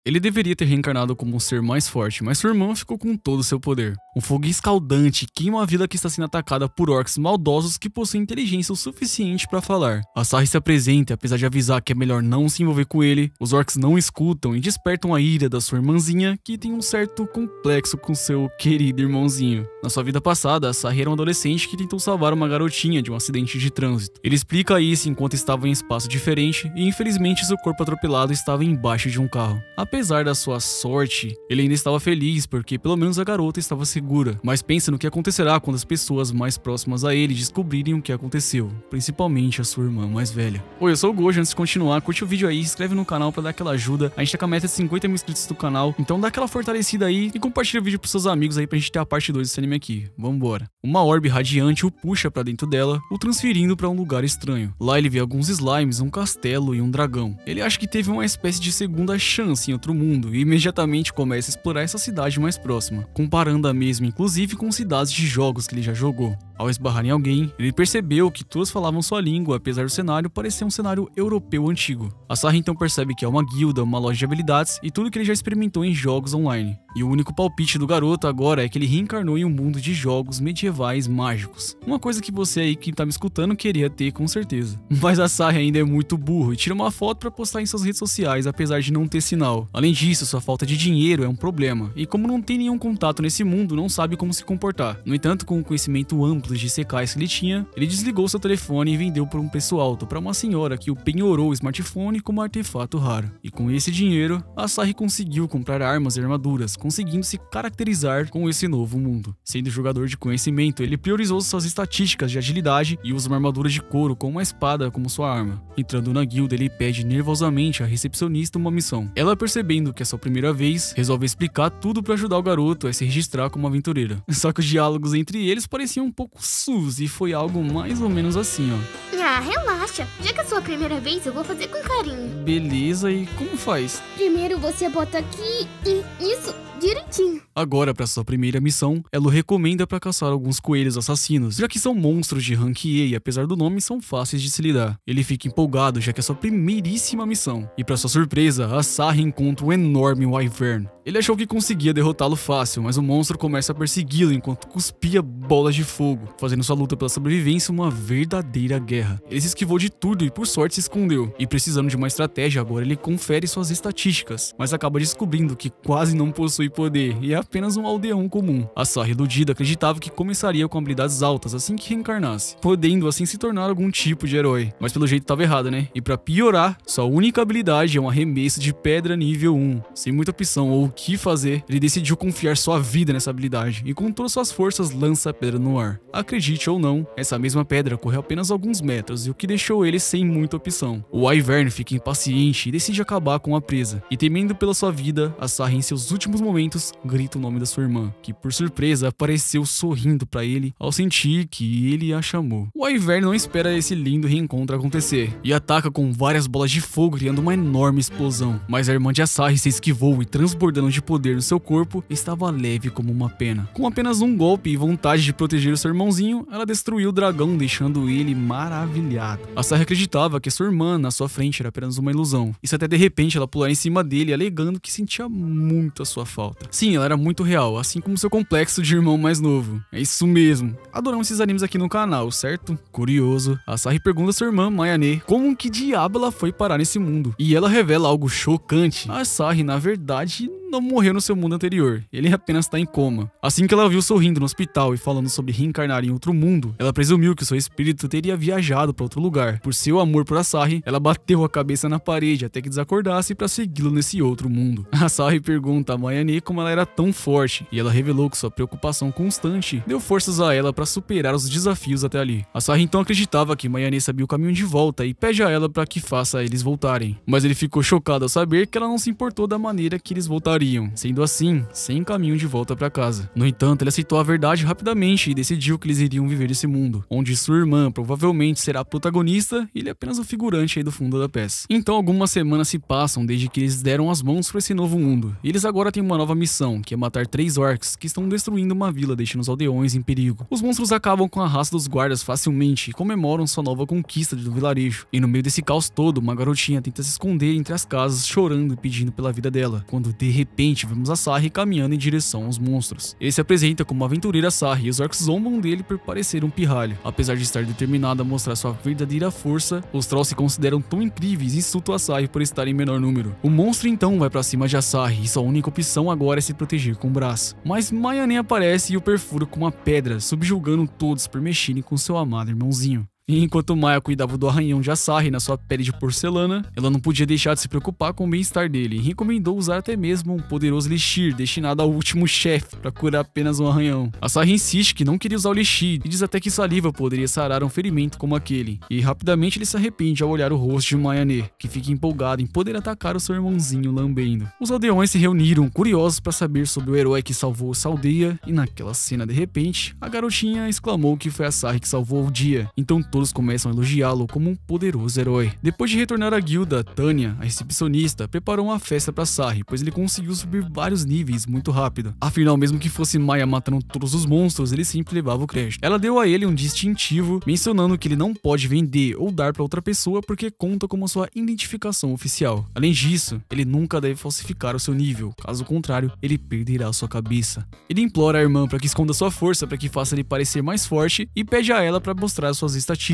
Ele deveria ter reencarnado como um ser mais forte, mas sua irmã ficou com todo o seu poder. Um fogo escaldante queima a vila que está sendo atacada por orcs maldosos que possuem inteligência o suficiente para falar. Asahi se apresenta e, apesar de avisar que é melhor não se envolver com ele, os orcs não escutam e despertam a ira da sua irmãzinha, que tem um certo complexo com seu querido irmãozinho. Na sua vida passada, Asahi era um adolescente que tentou salvar uma garotinha de um acidente de trânsito. Ele explica isso enquanto estava em espaço diferente e, infelizmente, seu corpo atropelado estava embaixo de um carro. Apesar da sua sorte, ele ainda estava feliz porque pelo menos a garota estava segura, mas pensa no que acontecerá quando as pessoas mais próximas a ele descobrirem o que aconteceu, principalmente a sua irmã mais velha. Oi, eu sou o Gojo. Antes de continuar, curte o vídeo aí, se inscreve no canal pra dar aquela ajuda. A gente tá com a meta de 50 mil inscritos no canal, então dá aquela fortalecida aí e compartilha o vídeo pros seus amigos aí pra gente ter a parte 2 desse anime aqui. Vambora. Uma orbe radiante o puxa pra dentro dela, o transferindo pra um lugar estranho. Lá ele vê alguns slimes, um castelo e um dragão. Ele acha que teve uma espécie de segunda chance em outro mundo e imediatamente começa a explorar essa cidade mais próxima, comparando a mesma inclusive com cidades de jogos que ele já jogou. Ao esbarrar em alguém, ele percebeu que todos falavam sua língua, apesar do cenário parecer um cenário europeu antigo. Asahi então percebe que é uma guilda, uma loja de habilidades e tudo que ele já experimentou em jogos online. E o único palpite do garoto agora é que ele reencarnou em um mundo de jogos medievais mágicos. Uma coisa que você aí que tá me escutando queria ter com certeza. Mas Asahi ainda é muito burro e tira uma foto pra postar em suas redes sociais, apesar de não ter sinal. Além disso, sua falta de dinheiro é um problema, e como não tem nenhum contato nesse mundo, não sabe como se comportar. No entanto, com o conhecimento amplo de secais que ele tinha, ele desligou seu telefone e vendeu por um preço alto para uma senhora que o penhorou o smartphone como artefato raro. E com esse dinheiro, Asahi conseguiu comprar armas e armaduras, conseguindo se caracterizar com esse novo mundo. Sendo jogador de conhecimento, ele priorizou suas estatísticas de agilidade e usa uma armadura de couro com uma espada como sua arma. Entrando na guilda, ele pede nervosamente à recepcionista uma missão. Ela, percebendo que é sua primeira vez, resolve explicar tudo para ajudar o garoto a se registrar como aventureira. Só que os diálogos entre eles pareciam um pouco sus e foi algo mais ou menos assim, ó. Ah, relaxa. Já que é a sua primeira vez, eu vou fazer com carinho. Beleza, e como faz? Primeiro você bota aqui e isso, direitinho. Agora, para sua primeira missão, ela o recomenda para caçar alguns coelhos assassinos, já que são monstros de rank E e apesar do nome são fáceis de se lidar. Ele fica empolgado, já que é sua primeiríssima missão. E para sua surpresa, Asahi encontra um enorme wyvern. Ele achou que conseguia derrotá-lo fácil, mas o monstro começa a persegui-lo enquanto cuspia bolas de fogo, fazendo sua luta pela sobrevivência uma verdadeira guerra. Ele se esquivou de tudo e por sorte se escondeu, e precisando de uma estratégia, agora ele confere suas estatísticas, mas acaba descobrindo que quase não possui poder e é apenas um aldeão comum. Asahi, iludida, acreditava que começaria com habilidades altas assim que reencarnasse, podendo assim se tornar algum tipo de herói, mas pelo jeito estava errada, né? E para piorar, sua única habilidade é um arremesso de pedra nível 1, sem muita opção ou o que fazer, ele decidiu confiar sua vida nessa habilidade e com todas suas forças lança a pedra no ar. Acredite ou não, essa mesma pedra correu apenas alguns metros e o que deixou ele sem muita opção. O wyvern fica impaciente e decide acabar com a presa, e temendo pela sua vida, Asahi em seus últimos momentos grita o nome da sua irmã, que por surpresa apareceu sorrindo para ele ao sentir que ele a chamou. O wyvern não espera esse lindo reencontro acontecer e ataca com várias bolas de fogo, criando uma enorme explosão, mas a irmã de Asahi se esquivou e transbordando de poder no seu corpo, estava leve como uma pena. Com apenas um golpe e vontade de proteger o seu irmãozinho, ela destruiu o dragão, deixando ele maravilhado. Asahi acreditava que sua irmã na sua frente era apenas uma ilusão, isso até de repente ela pular em cima dele, alegando que sentia muito a sua falta. Sim, ela era muito real, assim como seu complexo de irmão mais novo. É isso mesmo. Adoramos esses animes aqui no canal, certo? Curioso, Asahi pergunta a sua irmã Mayane como que diabo ela foi parar nesse mundo. E ela revela algo chocante. A Asahi, na verdade, não morreu no seu mundo anterior, ele apenas está em coma. Assim que ela viu sorrindo no hospital e falando sobre reencarnar em outro mundo, ela presumiu que seu espírito teria viajado para outro lugar. Por seu amor por Asahi, ela bateu a cabeça na parede até que desacordasse para segui-lo nesse outro mundo. Asahi pergunta a Mayane como ela era tão forte, e ela revelou que sua preocupação constante deu forças a ela para superar os desafios até ali. Asahi então acreditava que Mayane sabia o caminho de volta e pede a ela para que faça eles voltarem. Mas ele ficou chocado ao saber que ela não se importou da maneira que eles voltariam, sendo assim, sem caminho de volta para casa. No entanto, ele aceitou a verdade rapidamente e decidiu que eles iriam viver nesse mundo, onde sua irmã provavelmente será a protagonista e ele é apenas o figurante aí do fundo da peça. Então algumas semanas se passam desde que eles deram as mãos para esse novo mundo. E eles agora têm uma nova missão, que é matar 3 orcs que estão destruindo uma vila, deixando os aldeões em perigo. Os monstros acabam com a raça dos guardas facilmente e comemoram sua nova conquista do vilarejo. E no meio desse caos todo, uma garotinha tenta se esconder entre as casas, chorando e pedindo pela vida dela, quando de repente vemos a Sarri caminhando em direção aos monstros. Ele se apresenta como uma aventureira Sarri e os orcs zombam dele por parecer um pirralho. Apesar de estar determinado a mostrar sua verdadeira força, os trolls se consideram tão incríveis e insultam a Sarri por estar em menor número. O monstro então vai pra cima de Asahi e sua única opção agora é se proteger com o braço. Mas Mayane aparece e o perfura com uma pedra, subjugando todos por mexerem com seu amado irmãozinho. E enquanto Maya cuidava do arranhão de Asahi na sua pele de porcelana, ela não podia deixar de se preocupar com o bem-estar dele e recomendou usar até mesmo um poderoso elixir destinado ao último chefe para curar apenas um arranhão. Asahi insiste que não queria usar o elixir e diz até que saliva poderia sarar um ferimento como aquele. E rapidamente ele se arrepende ao olhar o rosto de Mayane, que fica empolgado em poder atacar o seu irmãozinho lambendo. Os aldeões se reuniram, curiosos para saber sobre o herói que salvou essa aldeia, e naquela cena de repente, a garotinha exclamou que foi Asahi que salvou o dia. Então todos começam a elogiá-lo como um poderoso herói. Depois de retornar à guilda, Tanya, a recepcionista, preparou uma festa para Sarri, pois ele conseguiu subir vários níveis muito rápido. Afinal, mesmo que fosse Maya matando todos os monstros, ele sempre levava o crédito. Ela deu a ele um distintivo, mencionando que ele não pode vender ou dar para outra pessoa porque conta como sua identificação oficial. Além disso, ele nunca deve falsificar o seu nível, caso contrário, ele perderá sua cabeça. Ele implora a irmã para que esconda sua força para que faça ele parecer mais forte e pede a ela para mostrar suas estatísticas.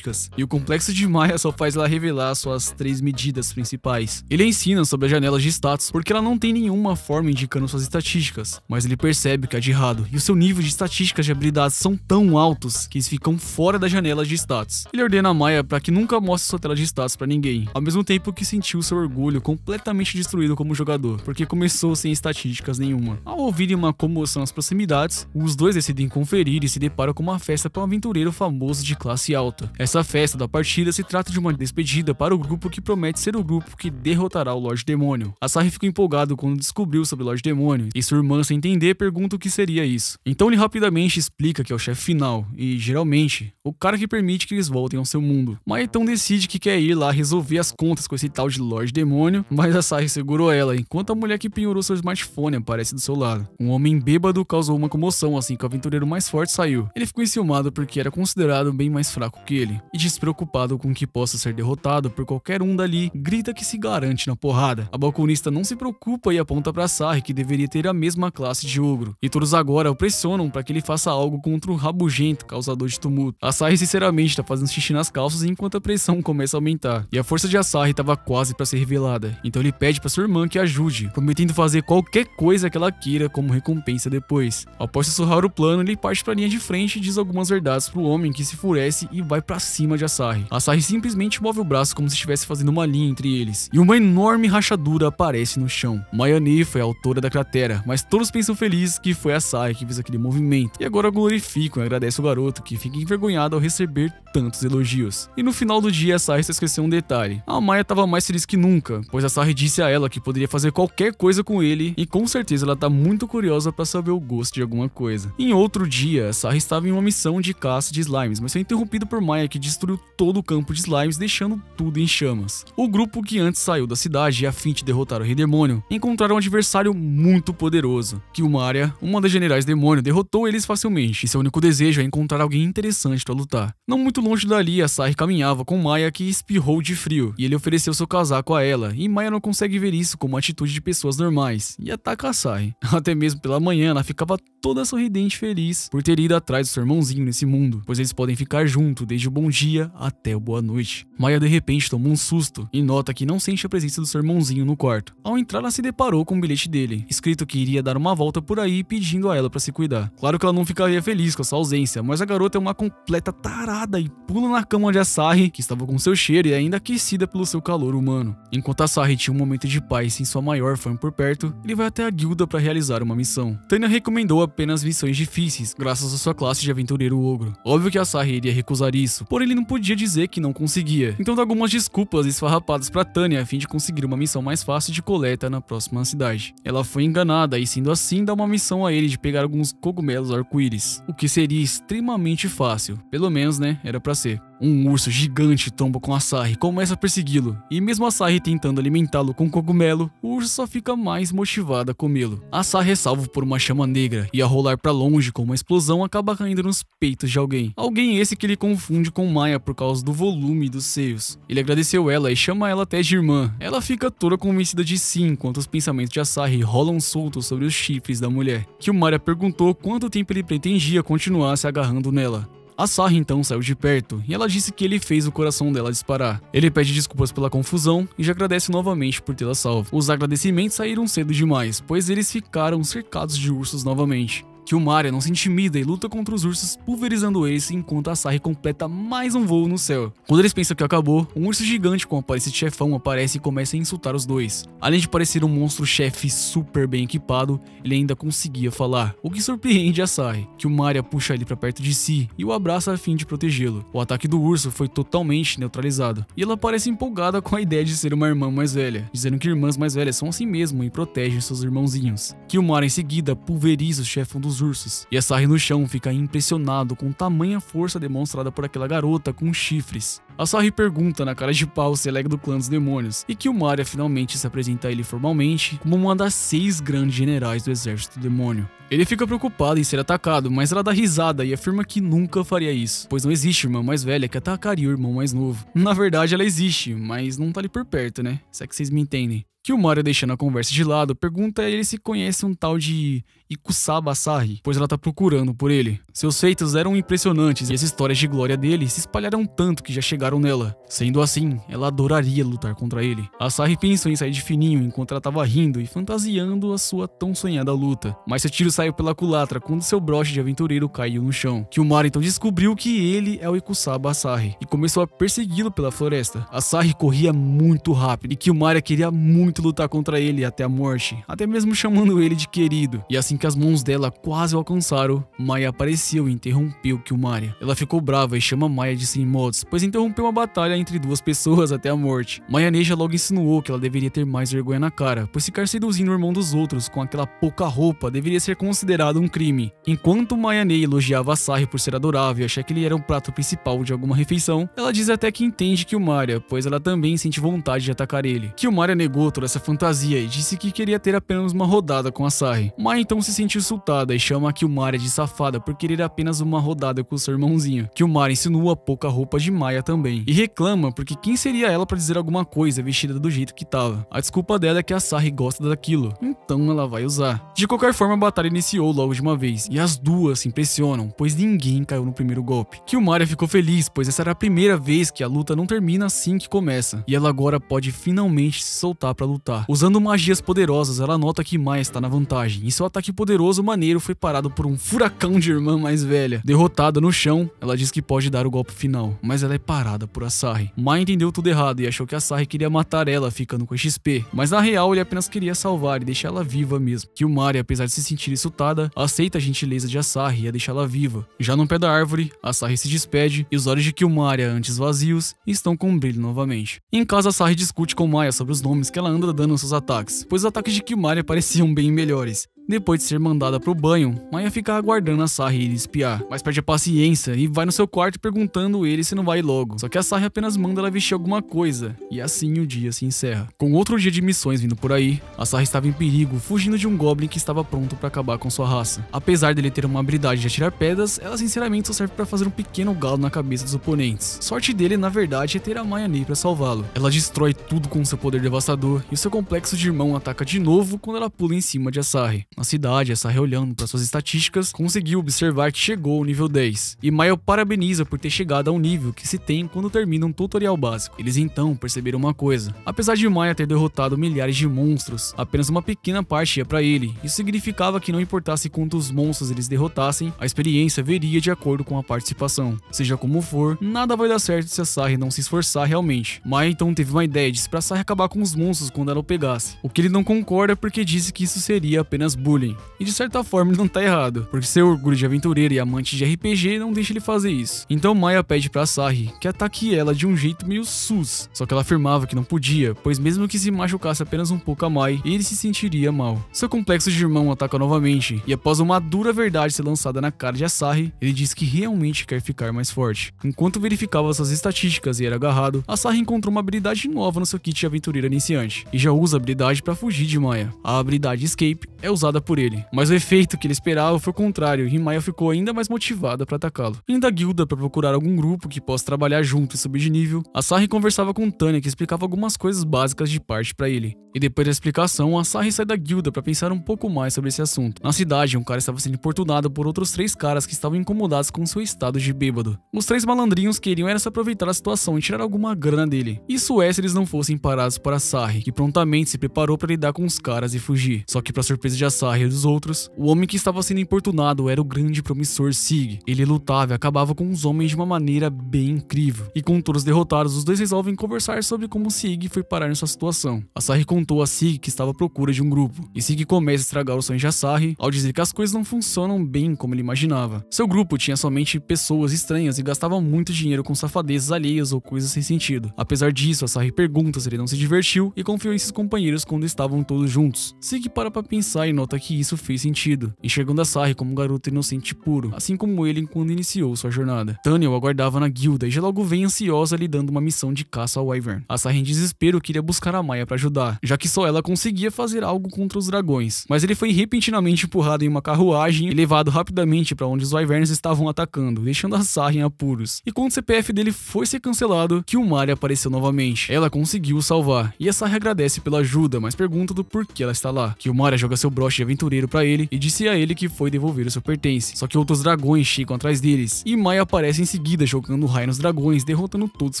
E o complexo de Maya só faz ela revelar suas 3 medidas principais. Ele ensina sobre as janelas de status, porque ela não tem nenhuma forma indicando suas estatísticas, mas ele percebe que há de errado, e o seu nível de estatísticas de habilidades são tão altos que eles ficam fora da janela de status. Ele ordena a Maya para que nunca mostre sua tela de status para ninguém, ao mesmo tempo que sentiu seu orgulho completamente destruído como jogador, porque começou sem estatísticas nenhuma. Ao ouvirem uma comoção nas proximidades, os dois decidem conferir e se deparam com uma festa para um aventureiro famoso de classe alta. Essa festa da partida se trata de uma despedida para o grupo que promete ser o grupo que derrotará o Lorde Demônio. Asahi ficou empolgado quando descobriu sobre o Lorde Demônio, e sua irmã, sem entender, pergunta o que seria isso. Então ele rapidamente explica que é o chefe final, e geralmente, o cara que permite que eles voltem ao seu mundo. Maya então decide que quer ir lá resolver as contas com esse tal de Lorde Demônio, mas Asahi segurou ela, enquanto a mulher que penhorou seu smartphone aparece do seu lado. Um homem bêbado causou uma comoção assim que o aventureiro mais forte saiu. Ele ficou enciumado porque era considerado bem mais fraco que ele, e despreocupado com que possa ser derrotado por qualquer um dali, grita que se garante na porrada. A balconista não se preocupa e aponta para Sarri que deveria ter a mesma classe de ogro, e todos agora o pressionam para que ele faça algo contra o rabugento causador de tumulto. Asahi sinceramente tá fazendo xixi nas calças enquanto a pressão começa a aumentar, e a força de Asahi estava quase para ser revelada. Então ele pede para sua irmã que ajude, prometendo fazer qualquer coisa que ela queira como recompensa depois. Após sussurrar o plano, ele parte para a linha de frente e diz algumas verdades pro homem, que se enfurece e vai para cima de Asahi. Asahi simplesmente move o braço como se estivesse fazendo uma linha entre eles, e uma enorme rachadura aparece no chão. Mayane foi a autora da cratera, mas todos pensam felizes que foi Asahi que fez aquele movimento, e agora glorificam e agradecem o garoto, que fica envergonhado ao receber tantos elogios. E no final do dia, Asahi só esqueceu um detalhe. A Maya estava mais feliz que nunca, pois Asahi disse a ela que poderia fazer qualquer coisa com ele, e com certeza ela tá muito curiosa para saber o gosto de alguma coisa. Em outro dia, Asahi estava em uma missão de caça de slimes, mas foi interrompido por Maya, que destruiu todo o campo de slimes, deixando tudo em chamas. O grupo que antes saiu da cidade a fim de derrotar o Rei Demônio encontraram um adversário muito poderoso, que Maria, uma das generais demônio, derrotou eles facilmente, e seu único desejo é encontrar alguém interessante para lutar. Não muito longe dali, Asahi caminhava com Maya, que espirrou de frio, e ele ofereceu seu casaco a ela, e Maya não consegue ver isso como atitude de pessoas normais, e ataca Asahi. Até mesmo pela manhã ela ficava toda sorridente e feliz por ter ido atrás do seu irmãozinho nesse mundo, pois eles podem ficar junto desde o bom dia até o boa noite. Maya de repente toma um susto e nota que não sente a presença do seu irmãozinho no quarto. Ao entrar, ela se deparou com um bilhete dele, escrito que iria dar uma volta por aí pedindo a ela para se cuidar. Claro que ela não ficaria feliz com a sua ausência, mas a garota é uma completa tarada e pula na cama de Asahi, que estava com seu cheiro e ainda aquecida pelo seu calor humano. Enquanto Asahi tinha um momento de paz sem sua maior fã por perto, ele vai até a guilda para realizar uma missão. Tanya recomendou apenas missões difíceis, graças à sua classe de aventureiro ogro. Óbvio que Asahi iria recusar isso, porém ele não podia dizer que não conseguia. Então dá algumas desculpas esfarrapadas para Tanya a fim de conseguir uma missão mais fácil de coleta na próxima cidade. Ela foi enganada e, sendo assim, dá uma missão a ele de pegar alguns cogumelos arco-íris, o que seria extremamente fácil, pelo menos, né, era pra ser. Um urso gigante tomba com Asahi e começa a persegui-lo, e mesmo Asahi tentando alimentá-lo com cogumelo, o urso só fica mais motivado a comê-lo. Asahi é salvo por uma chama negra e, a rolar pra longe com uma explosão, acaba caindo nos peitos de alguém. Alguém esse que ele confunde com Maya por causa do volume dos seios. Ele agradeceu ela e chama ela até de irmã. Ela fica toda convencida de sim, enquanto os pensamentos de Asahi rolam soltos sobre os chifres da mulher. Kyumaria perguntou quanto tempo ele pretendia continuar se agarrando nela. Asahi então saiu de perto e ela disse que ele fez o coração dela disparar. Ele pede desculpas pela confusão e já agradece novamente por tê-la salvo. Os agradecimentos saíram cedo demais, pois eles ficaram cercados de ursos novamente. Kyumaria não se intimida e luta contra os ursos, pulverizando eles enquanto Asahi completa mais um voo no céu. Quando eles pensam que acabou, um urso gigante com a aparência de chefão aparece e começa a insultar os dois. Além de parecer um monstro-chefe super bem equipado, ele ainda conseguia falar, o que surpreende Asahi. Kyumaria puxa ele pra perto de si e o abraça a fim de protegê-lo. O ataque do urso foi totalmente neutralizado, e ela parece empolgada com a ideia de ser uma irmã mais velha, dizendo que irmãs mais velhas são assim mesmo e protegem seus irmãozinhos. Kyumaria em seguida pulveriza o chefão dos ursos, e Asahi no chão fica impressionado com tamanha força demonstrada por aquela garota com chifres. Asahi pergunta na cara de pau se ela é do clã dos demônios, e Kyumaria finalmente se apresenta a ele formalmente como uma das 6 grandes generais do exército do demônio. Ele fica preocupado em ser atacado, mas ela dá risada e afirma que nunca faria isso, pois não existe irmã mais velha que atacaria o irmão mais novo. Na verdade ela existe, mas não tá ali por perto, né? Se é que vocês me entendem. Kyumaria, deixando a conversa de lado, pergunta a ele se conhece um tal de Ikusaba Asahi, pois ela tá procurando por ele. Seus feitos eram impressionantes e as histórias de glória dele se espalharam tanto que já chegaram nela. Sendo assim, ela adoraria lutar contra ele. Asahi pensou em sair de fininho enquanto ela tava rindo e fantasiando a sua tão sonhada luta, mas seu tiro saiu pela culatra quando seu broche de aventureiro caiu no chão. Kyumaria então descobriu que ele é o Ikusaba Asahi e começou a persegui-lo pela floresta. Asahi corria muito rápido e Kyumaria queria muito lutar contra ele até a morte, até mesmo chamando ele de querido. E assim que as mãos dela quase o alcançaram, Maya apareceu e interrompeu Kyumaria. Ela ficou brava e chama Maya de sem modos, pois interrompeu uma batalha entre duas pessoas até a morte. Maya Neja logo insinuou que ela deveria ter mais vergonha na cara, pois ficar seduzindo o irmão dos outros com aquela pouca roupa deveria ser considerado um crime. Enquanto Maya Nei elogiava Asahi por ser adorável e achar que ele era o prato principal de alguma refeição, ela diz até que entende Kyumaria, pois ela também sente vontade de atacar ele. Kyumaria negou toda essa fantasia e disse que queria ter apenas uma rodada com Asahi. Maya então se sente insultada e chama a Kyumaria de safada por querer apenas uma rodada com seu irmãozinho. Kyumaria insinua a pouca roupa de Maya também e reclama porque quem seria ela para dizer alguma coisa vestida do jeito que tava. A desculpa dela é que Asahi gosta daquilo, então ela vai usar. De qualquer forma, a batalha iniciou logo de uma vez e as duas se impressionam, pois ninguém caiu no primeiro golpe. Kyumaria ficou feliz, pois essa era a primeira vez que a luta não termina assim que começa, e ela agora pode finalmente se soltar para lutar. Usando magias poderosas, ela nota que Maya está na vantagem, e seu ataque poderoso maneiro foi parado por um furacão de irmã mais velha. Derrotada no chão, ela diz que pode dar o golpe final, mas ela é parada por Asahi. Maya entendeu tudo errado e achou que Asahi queria matar ela ficando com XP, mas na real ele apenas queria salvar e deixar ela viva mesmo. Kyumaria, apesar de se sentir insultada, aceita a gentileza de Asahi e a deixá-la viva. Já no pé da árvore, Asahi se despede e os olhos de Kyumaria, antes vazios, estão com brilho novamente. Em casa, Asahi discute com Maya sobre os nomes que ela anda dando aos seus ataques, pois os ataques de Kyumaria pareciam bem melhores. Depois de ser mandada pro banho, Maya fica aguardando Asahi ir espiar, mas perde a paciência e vai no seu quarto perguntando ele se não vai logo. Só que Asahi apenas manda ela vestir alguma coisa, e assim o dia se encerra. Com outro dia de missões vindo por aí, Asahi estava em perigo, fugindo de um goblin que estava pronto para acabar com sua raça. Apesar dele ter uma habilidade de atirar pedras, ela sinceramente só serve para fazer um pequeno galo na cabeça dos oponentes. Sorte dele, na verdade, é ter a Maya Nei para salvá-lo. Ela destrói tudo com seu poder devastador, e o seu complexo de irmão ataca de novo quando ela pula em cima de Asahi. Na cidade, Asahi, olhando para suas estatísticas, conseguiu observar que chegou ao nível 10. E Maya o parabeniza por ter chegado ao nível que se tem quando termina um tutorial básico. Eles então perceberam uma coisa. Apesar de Maya ter derrotado milhares de monstros, apenas uma pequena parte ia para ele. Isso significava que não importasse quantos monstros eles derrotassem, a experiência veria de acordo com a participação. Seja como for, nada vai dar certo se Asahi não se esforçar realmente. Maya então teve uma ideia de se pra Asahi acabar com os monstros quando ela o pegasse. O que ele não concorda porque disse que isso seria apenas burro. bullying. E de certa forma ele não tá errado, porque seu orgulho de aventureiro e amante de RPG não deixa ele fazer isso. Então Maya pede pra Asahi que ataque ela de um jeito meio sus, só que ela afirmava que não podia, pois mesmo que se machucasse apenas um pouco a Mai, ele se sentiria mal. Seu complexo de irmão ataca novamente, e após uma dura verdade ser lançada na cara de Asahi, ele diz que realmente quer ficar mais forte. Enquanto verificava suas estatísticas e era agarrado, Asahi encontrou uma habilidade nova no seu kit de aventureiro iniciante, e já usa a habilidade para fugir de Maya. A habilidade Escape é usada por ele, mas o efeito que ele esperava foi o contrário, e Maya ficou ainda mais motivada para atacá-lo. Indo à guilda para procurar algum grupo que possa trabalhar junto e subir de nível, Asahi conversava com Tanya, que explicava algumas coisas básicas de parte para ele. E depois da explicação, Asahi sai da guilda para pensar um pouco mais sobre esse assunto. Na cidade, um cara estava sendo importunado por outros 3 caras que estavam incomodados com seu estado de bêbado. Os 3 malandrinhos queriam era se aproveitar da situação e tirar alguma grana dele. Isso é se eles não fossem parados por Asahi, que prontamente se preparou para lidar com os caras e fugir. Só que para surpresa de Asahi e dos outros, o homem que estava sendo importunado era o grande promissor Sig. Ele lutava e acabava com os homens de uma maneira bem incrível. E com todos derrotados, os dois resolvem conversar sobre como Sig foi parar nessa situação. Asahi contou a Sig que estava à procura de um grupo, e Sig começa a estragar os sonhos de Asahi ao dizer que as coisas não funcionam bem como ele imaginava. Seu grupo tinha somente pessoas estranhas e gastava muito dinheiro com safadezas alheias ou coisas sem sentido. Apesar disso, Asahi pergunta se ele não se divertiu e confiou em seus companheiros quando estavam todos juntos. Sig para pra pensar e nota que isso fez sentido, enxergando Asahi como um garoto inocente e puro, assim como ele quando iniciou sua jornada. Tanya o aguardava na guilda e já logo vem ansiosa lhe dando uma missão de caça ao Wyvern. Asahi em desespero queria buscar a Maya para ajudar, já que só ela conseguia fazer algo contra os dragões. Mas ele foi repentinamente empurrado em uma carruagem e levado rapidamente para onde os Wyverns estavam atacando, deixando Asahi em apuros. E quando o CPF dele foi ser cancelado, Killmari apareceu novamente. Ela conseguiu o salvar, e Asahi agradece pela ajuda, mas pergunta do porquê ela está lá. Killmari joga seu broche de aventureiro para ele e disse a ele que foi devolver o seu pertence. Só que outros dragões chegam atrás deles, e Maya aparece em seguida jogando raio nos dragões, derrotando todos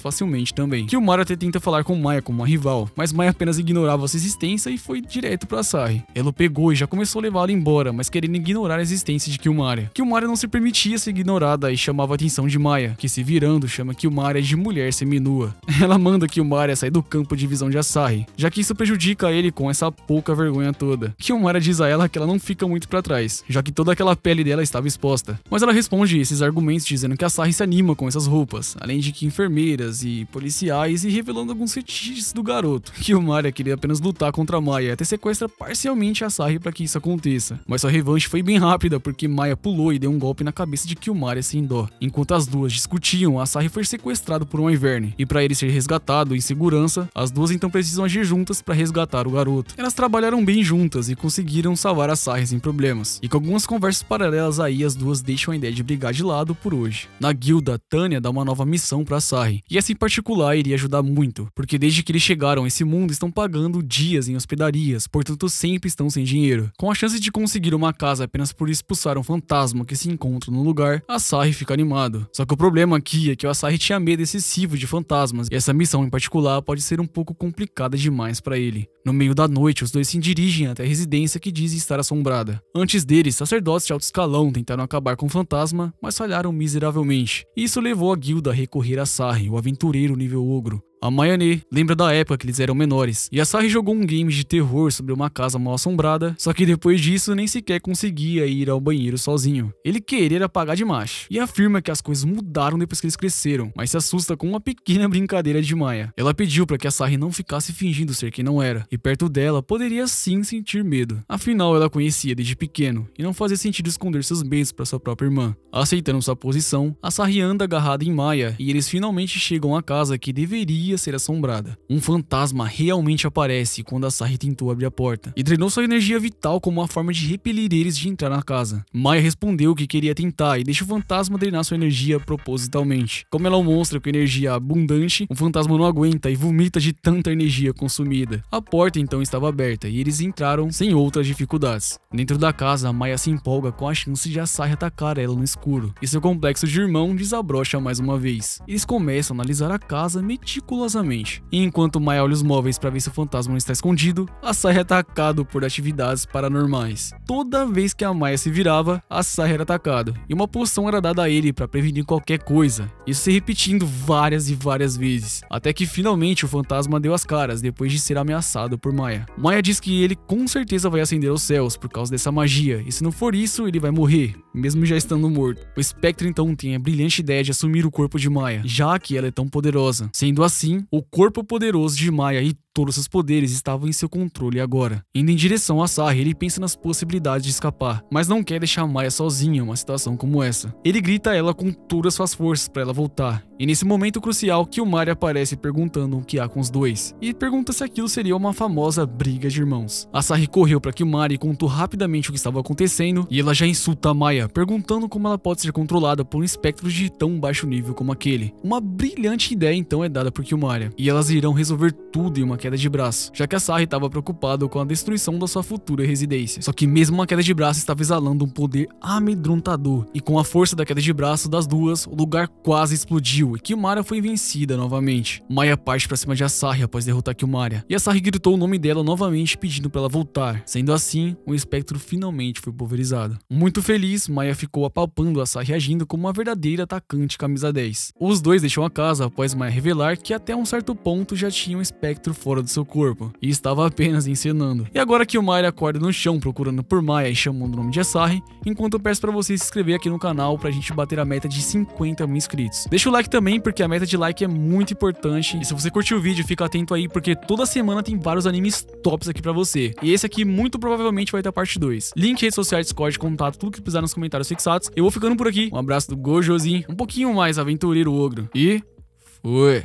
facilmente também. Killmari até tenta falar com Maya como uma rival, mas Maya apenas ignorava sua existência e foi direto para Asahi. Ela o pegou e já começou a levá-lo embora, mas querendo ignorar a existência de Killmari. Killmari não se permitia ser ignorada e chamava a atenção de Maya, que se virando chama Killmari de mulher seminua. Ela manda Killmari sair do campo de visão de Asahi, já que isso prejudica ele com essa pouca vergonha toda. Killmari diz a ela que ela não fica muito para trás, já que toda aquela pele dela estava exposta. Mas ela responde esses argumentos dizendo que Asahi se anima com essas roupas, além de que enfermeiras e policiais, e revelando alguns fetiches do garoto. Killmari queria apenas lutar contra Maya e até sequestra parcialmente Asahi para que isso aconteça. Mas sua revanche foi bem rápida porque Maya pulou e deu um golpe na cabeça de Killmari sem dó. Enquanto as duas discutiam, Asahi foi sequestrado por um Wyvern, e para ele ser resgatado em segurança, as duas então precisam agir juntas para resgatar o garoto. Elas trabalharam bem juntas e conseguiram salvar Asahi sem problemas. E com algumas conversas paralelas aí, as duas deixam a ideia de brigar de lado por hoje. Na guilda, Tanya dá uma nova missão para Asahi, e essa em particular iria ajudar muito, porque desde que eles chegaram a esse mundo estão pagando dias em hospedarias, portanto sempre estão sem dinheiro. Com a chance de conseguir uma casa apenas por expulsar um fantasma que se encontra no lugar, Asahi fica animado. Só que o problema aqui é que o Asahi tinha medo excessivo de fantasmas, e essa missão em particular pode ser um pouco complicada demais para ele. No meio da noite, os dois se dirigem até a residência que diz estar assombrada. Antes deles, sacerdotes de alto escalão tentaram acabar com o fantasma, mas falharam miseravelmente. Isso levou a guilda a recorrer a Asahi, o aventureiro nível ogro. A Mayane lembra da época que eles eram menores, e Asahi jogou um game de terror sobre uma casa mal assombrada, só que depois disso nem sequer conseguia ir ao banheiro sozinho. Ele queria apagar de macho, e afirma que as coisas mudaram depois que eles cresceram, mas se assusta com uma pequena brincadeira de Maya. Ela pediu para que Asahi não ficasse fingindo ser quem não era, e perto dela poderia sim sentir medo. Afinal, ela conhecia desde pequeno, e não fazia sentido esconder seus medos para sua própria irmã. Aceitando sua posição, Asahi anda agarrada em Maya, e eles finalmente chegam à casa que deveria ser assombrada. Um fantasma realmente aparece quando Asahi tentou abrir a porta, e drenou sua energia vital como uma forma de repelir eles de entrar na casa. Maya respondeu que queria tentar e deixa o fantasma drenar sua energia propositalmente. Como ela é um monstro com energia abundante, o fantasma não aguenta e vomita de tanta energia consumida. A porta então estava aberta e eles entraram sem outras dificuldades. Dentro da casa, Maya se empolga com a chance de Asahi atacar ela no escuro, e seu complexo de irmão desabrocha mais uma vez. Eles começam a analisar a casa meticulosamente meticulosamente. E enquanto Maya olha os móveis para ver se o fantasma não está escondido, Asahi é atacado por atividades paranormais. Toda vez que a Maya se virava, Asahi era atacado, e uma poção era dada a ele para prevenir qualquer coisa. Isso se repetindo várias e várias vezes, até que finalmente o fantasma deu as caras depois de ser ameaçado por Maya. Maya diz que ele com certeza vai ascender aos céus por causa dessa magia, e se não for isso, ele vai morrer, mesmo já estando morto. O espectro então tem a brilhante ideia de assumir o corpo de Maya, já que ela é tão poderosa. Sendo assim, o corpo poderoso de Maya e todos seus poderes estavam em seu controle agora. Indo em direção a Asahi, ele pensa nas possibilidades de escapar, mas não quer deixar Maya sozinha em uma situação como essa. Ele grita a ela com todas suas forças para ela voltar, e nesse momento crucial que o Mari aparece perguntando o que há com os dois, e pergunta se aquilo seria uma famosa briga de irmãos. Asahi correu para que o Mari contou rapidamente o que estava acontecendo, e ela já insulta a Maya, perguntando como ela pode ser controlada por um espectro de tão baixo nível como aquele. Uma brilhante ideia então é dada por Killmoria, e elas irão resolver tudo em uma queda de braço, já que Asahi estava preocupado com a destruição da sua futura residência. Só que mesmo uma queda de braço estava exalando um poder amedrontador, e com a força da queda de braço das duas, o lugar quase explodiu e Killmoria foi vencida novamente. Maya parte para cima de Asahi após derrotar Killmoria, e Asahi gritou o nome dela novamente pedindo para ela voltar. Sendo assim, o espectro finalmente foi pulverizado. Muito feliz, Maya ficou apalpando Asahi agindo como uma verdadeira atacante camisa 10. Os dois deixam a casa após Maya revelar que até um certo ponto já tinha um espectro fora do seu corpo, e estava apenas encenando. E agora Killmoria acorda no chão procurando por Maya e chamando o nome de Asahi, enquanto eu peço pra você se inscrever aqui no canal pra gente bater a meta de 50 mil inscritos. Deixa o like também, porque a meta de like é muito importante, e se você curtiu o vídeo, fica atento aí, porque toda semana tem vários animes tops aqui pra você. E esse aqui muito provavelmente vai ter a parte 2. Link, redes sociais, Discord, contato, tudo que precisar nos comentários fixados. Eu vou ficando por aqui. Um abraço do Gojozinho, um pouquinho mais aventureiro ogro. E fui!